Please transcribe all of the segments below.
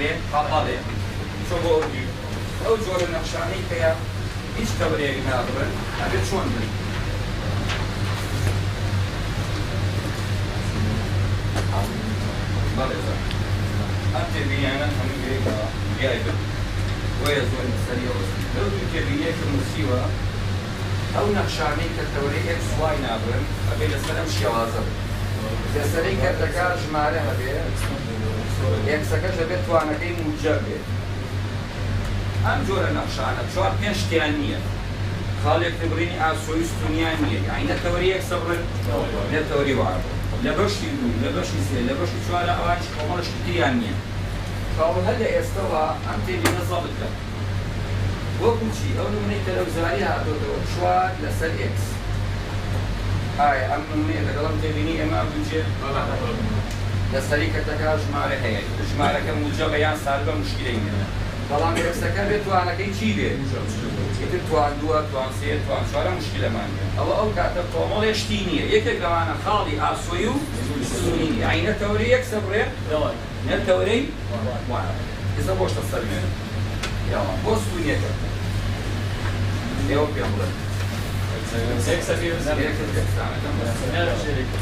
ئەبێ قەڵێ چۆ بۆ ئەو جۆرە نەخشانەی کەیە هیچ تەورەیەک نابڕن ئەبێت چۆن بن ئەم تێبینیانە هەموو گرێکە یای بن وەیە زۆر سەری ئەوەستی لەو دوو تێبینیەکە نووسیوە ئەو نەخشانەی کە تەورەی ئێکس وای نابڕن ئەبێ لەسەر ئەم شێوازە لەسەرەی کەرتەکە ژمارە هەبێ ئێکسەکەش دەبێت توانەکەی موجب بێت ئەم جۆرە نەخشانە چوار پێنج شتیان نییە خاڵێک تبڕینی ئاسۆی ستونیان نییە یعنی نە تەوەری ئێکسە بڕن نە تەوەری وایە لە بەشی دوو لە بەشی سێ لە بەشی چوارە ئەوانش کۆمەڵە شتیان نییە کاڵ هەر لە ئێستەوە ئەم تێبینە زەڵت بکە وەکو چی ئەو نمونەی تەلەڤیزیۆنی هاتۆتەوە چوار لەسەر ئێکس ئایا ئەم نمونەیە لەگەڵ ئەم تێبینی ئێمە بجێ لەسەری کەرتەکە ژمارە هەیە ژمارەکە موجەبە یان سالبە مشکلەی نییە بەڵام ئێکسەکە بێت توانەکەی چی بێت ئیتر توان دووە توان سێ توان چوارە مشکلەمان نییە ئەوە ئەو کاتە کۆمەڵێ شتی نییە یەکێک لەوانە خاڵی ئاسۆی و سونی نییە یعنی نە تەورەی ئێکسە بڕێ نە تەورەی وایە ئێستا بۆشتە سەر مێنە یاوە بۆ سونیەکە ئێوە پێم بڵێن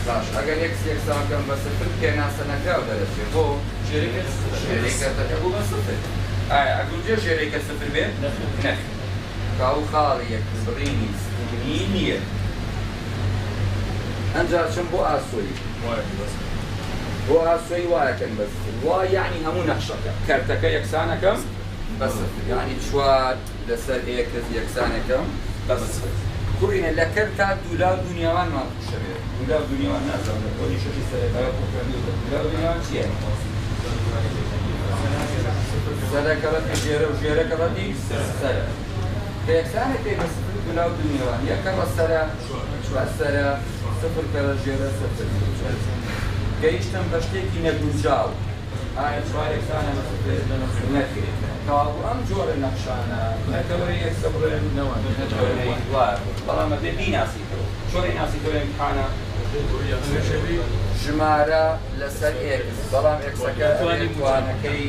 باش ئەگەر یەکسانەکەم بە سفر پێناسە نەکراو دەرەچێت بۆ ژێرەی کەرتەکە بوو بە سفر ئایا ئەگەر ژێرەی کە سفر بێت نەخێ کاو خاڵی یەکبڕینی سونی نییە ئەنجا چم بۆ ئاسۆی بۆ ئاسۆی وایەکەن بە سفر وای یعنی هەموو نەخشەکە کەرتەکە یەکسانەکەم بە سفر یعنی چوار لەسەر ئێکس یەکسانەکەم بە سفر کوڕینە لە کەرتا دوولاو دنیاوانمان شەبێت دوولاو دنیاوان نازانێت بۆنی شەشی سەرەتایە دوولاو دنیاوان چییە؟ سەرەکەڵەتی ژێرە و ژێرەکەڵەتی سەرە کە یەکسانێک پێی بە سفر دوولاو دنیاوان یەکەڕە سەرە چوار سەرە سفر کەرە ژێرە سەفر گەیشتم بە شتێکی نەگونجاو ئایا چوار یەکسانە بە سفر نەکرێت کاوابوو ئەم جۆرە نەخشانە نەتەوەری ئێکسە بڕێن نەتەوەری وایە بەڵام ئەبێ بیناسیتەوە چۆنی ناسیتەوە ئیمتحانە ژمارە لەسەر ئێکس بەڵام ئێکسەکە توانەکەی